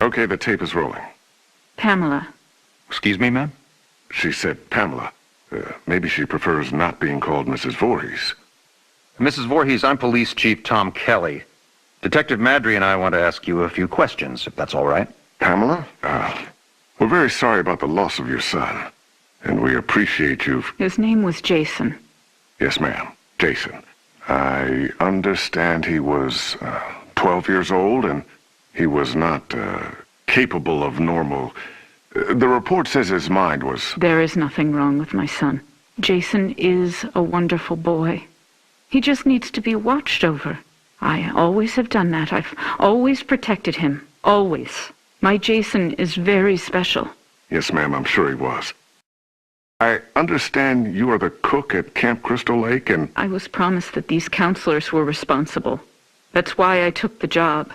Okay, the tape is rolling. Pamela. Excuse me, ma'am? She said Pamela. Maybe she prefers not being called Mrs. Voorhees. Mrs. Voorhees, I'm Police Chief Tom Kelly. Detective Madry and I want to ask you a few questions, if that's all right. Pamela? We're very sorry about the loss of your son. And we appreciate you. His name was Jason. Yes, ma'am. Jason. I understand he was 12 years old and he was not capable of normal. The report says his mind was... There is nothing wrong with my son. Jason is a wonderful boy. He just needs to be watched over. I always have done that. I've always protected him. Always. My Jason is very special. Yes, ma'am, I'm sure he was. I understand you are the cook at Camp Crystal Lake and... I was promised that these counselors were responsible. That's why I took the job.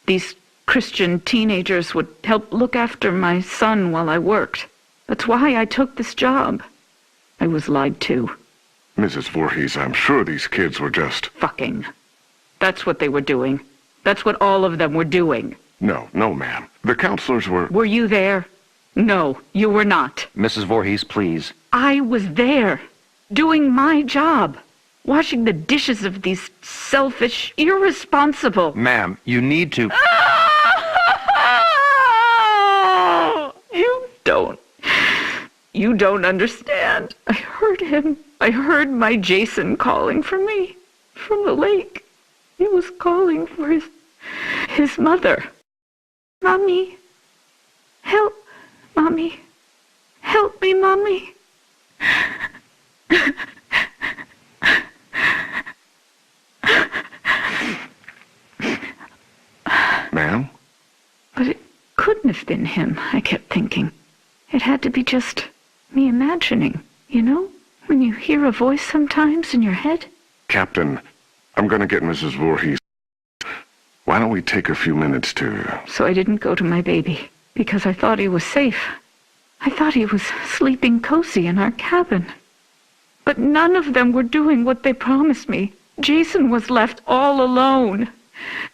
These Christian teenagers would help look after my son while I worked. That's why I took this job. I was lied to. Mrs. Voorhees, I'm sure these kids were just... Fucking. That's what they were doing. That's what all of them were doing. No, ma'am. The counselors were... Were you there? No, you were not. Mrs. Voorhees, please. I was there, doing my job, washing the dishes of these selfish, irresponsible... Ma'am, you need to... You don't understand. I heard him. I heard my Jason calling for me from the lake. He was calling for his mother. Mommy, help, Mommy. Help me, Mommy. Ma'am? But it couldn't have been him, I kept thinking. It had to be just me imagining, you know? When you hear a voice sometimes in your head. Captain, I'm gonna get Mrs. Voorhees. Why don't we take a few minutes to... So I didn't go to my baby, because I thought he was safe. I thought he was sleeping cozy in our cabin. But none of them were doing what they promised me. Jason was left all alone.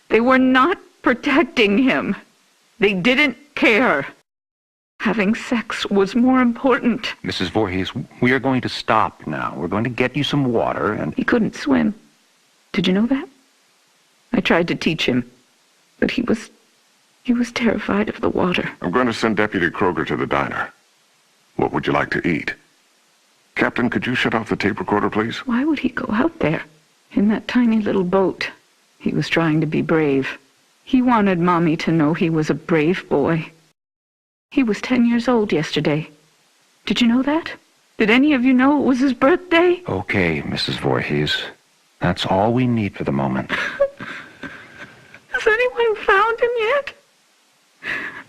They were not protecting him. They didn't care. Having sex was more important. Mrs. Voorhees, we are going to stop now. We're going to get you some water and... He couldn't swim. Did you know that? I tried to teach him, but he was terrified of the water. I'm going to send Deputy Kroger to the diner. What would you like to eat? Captain, could you shut off the tape recorder, please? Why would he go out there in that tiny little boat? He was trying to be brave. He wanted Mommy to know he was a brave boy. He was 10 years old yesterday. Did you know that? Did any of you know it was his birthday? Okay, Mrs. Voorhees. That's all we need for the moment. Has anyone found him yet?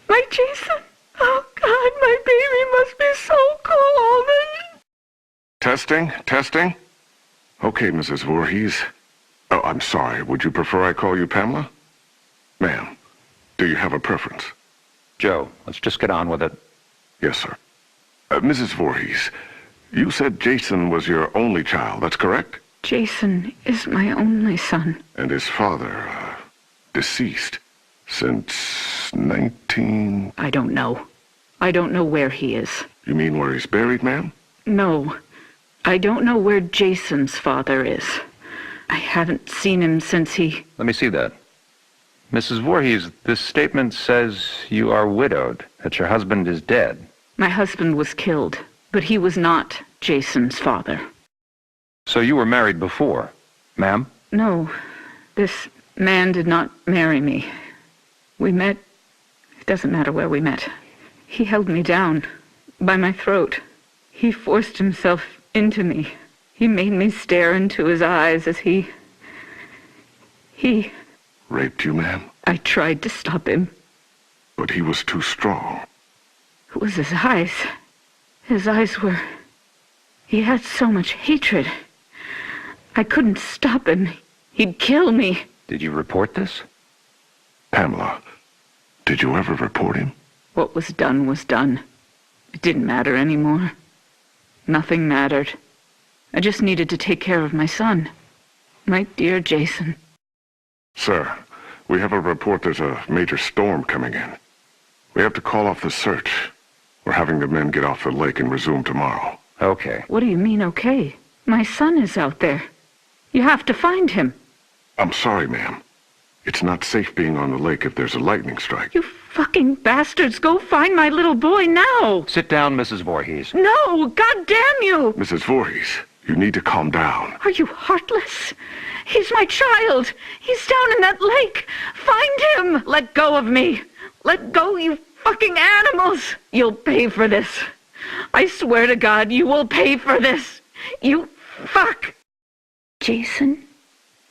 My Jason? Oh, God, my baby must be so cold. Testing? Okay, Mrs. Voorhees. Oh, I'm sorry. Would you prefer I call you Pamela? Ma'am, do you have a preference? Joe, let's just get on with it. Yes, sir. Mrs. Voorhees, you said Jason was your only child, that's correct? Jason is my only son. And his father, deceased since 19... I don't know. I don't know where he is. You mean where he's buried, ma'am? No. I don't know where Jason's father is. I haven't seen him since he... Let me see that. Mrs. Voorhees, this statement says you are widowed, that your husband is dead. My husband was killed, but he was not Jason's father. So you were married before, ma'am? No, this man did not marry me. We met... It doesn't matter where we met. He held me down, by my throat. He forced himself into me. He made me stare into his eyes as he... Raped you, ma'am? I tried to stop him. But he was too strong. It was his eyes. His eyes were... He had so much hatred. I couldn't stop him. He'd kill me. Did you report this? Pamela, did you ever report him? What was done was done. It didn't matter anymore. Nothing mattered. I just needed to take care of my son. My dear Jason. Sir, we have a report there's a major storm coming in. We have to call off the search. We're having the men get off the lake and resume tomorrow. Okay. What do you mean, okay? My son is out there. You have to find him. I'm sorry, ma'am. It's not safe being on the lake if there's a lightning strike. You fucking bastards, go find my little boy now! Sit down, Mrs. Voorhees. No, God damn you! Mrs. Voorhees, you need to calm down. Are you heartless? He's my child. He's down in that lake. Find him! Let go of me. Let go, you fucking animals! You'll pay for this. I swear to God, you will pay for this. You fuck! Jason?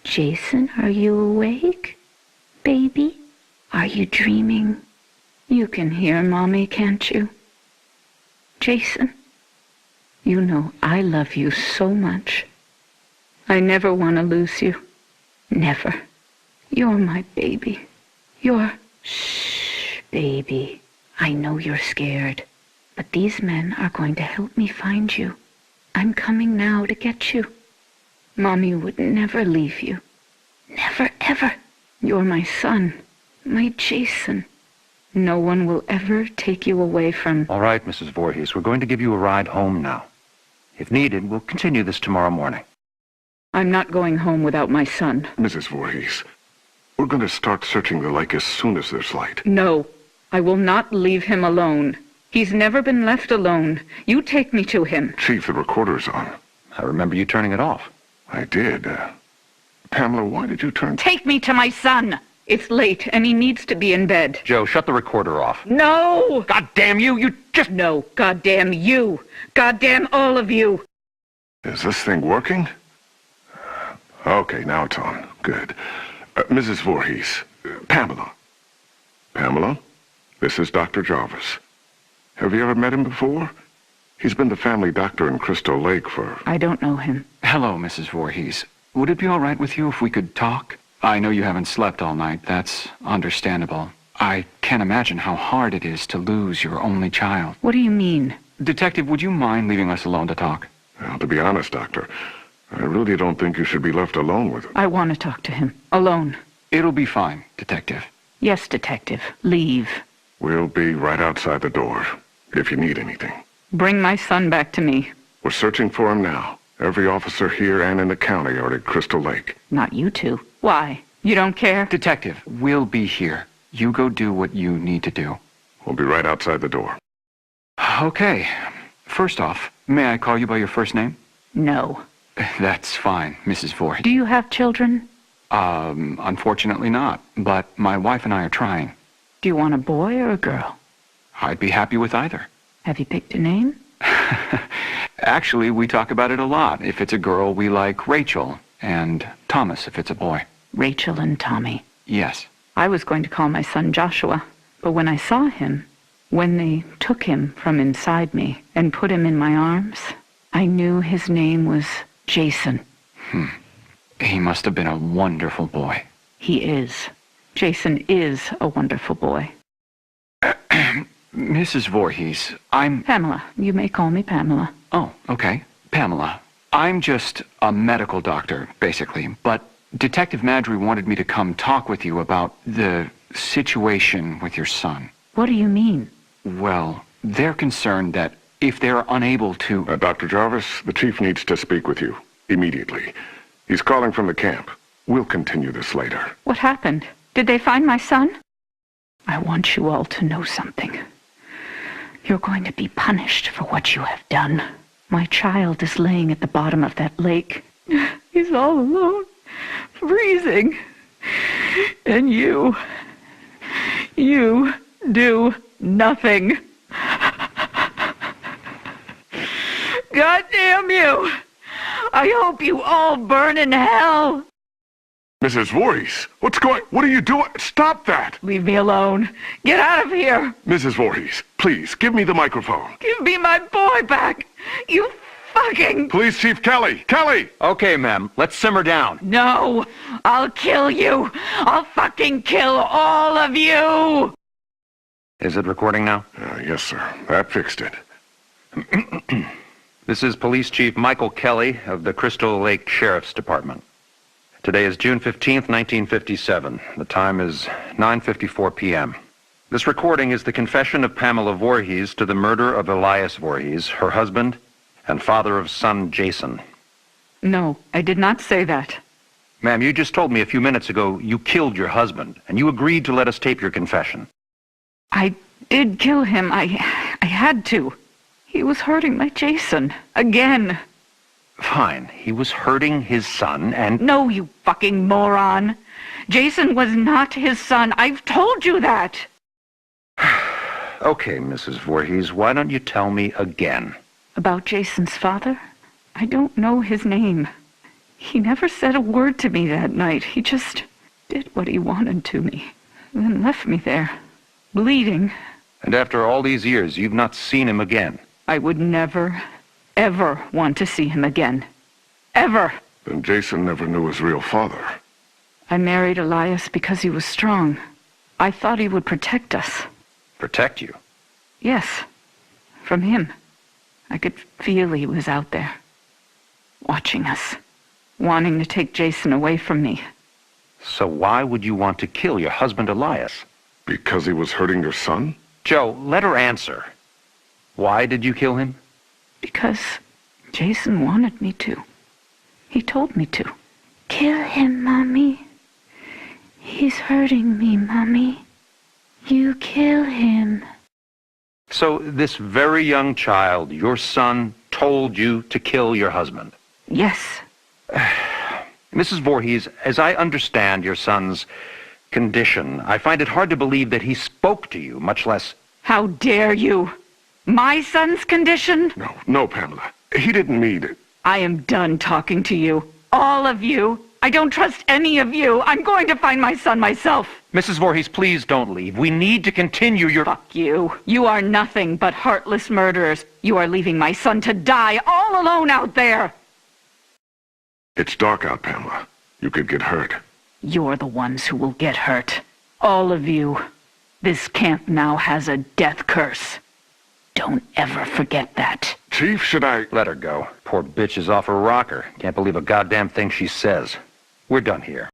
Jason, are you awake? Baby? Are you dreaming? You can hear Mommy, can't you? Jason, you know I love you so much. I never want to lose you. Never. You're my baby. Shh, baby. I know you're scared, but these men are going to help me find you. I'm coming now to get you. Mommy would never leave you. Never, ever. You're my son, my Jason. No one will ever take you away from... All right, Mrs. Voorhees, we're going to give you a ride home now. If needed, we'll continue this tomorrow morning. I'm not going home without my son. Mrs. Voorhees, we're going to start searching the lake as soon as there's light. No, I will not leave him alone. He's never been left alone. You take me to him. Chief, the recorder's on. I remember you turning it off. I did. Pamela, why did you turn... Take me to my son! It's late, and he needs to be in bed. Joe, shut the recorder off. No! God damn you! You just... No, goddamn you! Goddamn all of you! Is this thing working? Okay, now it's on. Good. Mrs. Voorhees, Pamela. Pamela, this is Dr. Jarvis. Have you ever met him before? He's been the family doctor in Crystal Lake for... I don't know him. Hello, Mrs. Voorhees. Would it be all right with you if we could talk? I know you haven't slept all night. That's understandable. I can't imagine how hard it is to lose your only child. What do you mean? Detective, would you mind leaving us alone to talk? Well, to be honest, Doctor, I really don't think you should be left alone with him. I want to talk to him. Alone. It'll be fine, Detective. Yes, Detective. Leave. We'll be right outside the door, if you need anything. Bring my son back to me. We're searching for him now. Every officer here and in the county are at Crystal Lake. Not you two. Why? You don't care? Detective, we'll be here. You go do what you need to do. We'll be right outside the door. Okay. First off, may I call you by your first name? No. That's fine, Mrs. Voorhees. Do you have children? Unfortunately not, but my wife and I are trying. Do you want a boy or a girl? I'd be happy with either. Have you picked a name? Actually, we talk about it a lot. If it's a girl, we like Rachel, and Thomas if it's a boy. Rachel and Tommy. Yes. I was going to call my son Joshua, but when I saw him, when they took him from inside me and put him in my arms, I knew his name was Jason. He must have been a wonderful boy. He is. Jason is a wonderful boy. Mrs. Voorhees, I'm... Pamela. You may call me Pamela. Oh, okay. Pamela. I'm just a medical doctor, basically, but Detective Madry wanted me to come talk with you about the situation with your son. What do you mean? Well, they're concerned that if they're unable to... Dr. Jarvis, the chief needs to speak with you immediately. He's calling from the camp. We'll continue this later. What happened? Did they find my son? I want you all to know something. You're going to be punished for what you have done. My child is laying at the bottom of that lake. He's all alone, freezing. And you do nothing. God damn you! I hope you all burn in hell! Mrs. Voorhees, what are you doing? Stop that! Leave me alone. Get out of here! Mrs. Voorhees, please, give me the microphone. Give me my boy back! You fucking... Police Chief Kelly! Kelly! Okay, ma'am. Let's simmer down. No! I'll kill you! I'll fucking kill all of you! Is it recording now? Yes, sir. That fixed it. This is Police Chief Michael Kelly of the Crystal Lake Sheriff's Department. Today is June 15th, 1957. The time is 9:54 p.m. This recording is the confession of Pamela Voorhees to the murder of Elias Voorhees, her husband, and father of son Jason. No, I did not say that. Ma'am, you just told me a few minutes ago you killed your husband, and you agreed to let us tape your confession. I did kill him. I had to. He was hurting my Jason. Again. Fine. He was hurting his son, and... No, you fucking moron. Jason was not his son. I've told you that. Okay, Mrs. Voorhees, why don't you tell me again? About Jason's father? I don't know his name. He never said a word to me that night. He just did what he wanted to me, then left me there, bleeding. And after all these years, you've not seen him again? I would never, ever want to see him again. Ever. Then Jason never knew his real father. I married Elias because he was strong. I thought he would protect us. Protect you? Yes, from him. I could feel he was out there, watching us, wanting to take Jason away from me. So why would you want to kill your husband Elias? Because he was hurting your son? Joe, let her answer. Why did you kill him? Because Jason wanted me to. He told me to. Kill him, Mommy. He's hurting me, Mommy. You kill him. So this very young child, your son, told you to kill your husband? Yes. Mrs. Voorhees, as I understand your son's condition, I find it hard to believe that he spoke to you, much less... How dare you? My son's condition? No, Pamela. He didn't mean it. I am done talking to you. All of you. I don't trust any of you. I'm going to find my son myself. Mrs. Voorhees, please don't leave. We need to continue your... Fuck you. You are nothing but heartless murderers. You are leaving my son to die all alone out there. It's dark out, Pamela. You could get hurt. You're the ones who will get hurt. All of you. This camp now has a death curse. Don't ever forget that. Chief, should I... Let her go. Poor bitch is off her rocker. Can't believe a goddamn thing she says. We're done here.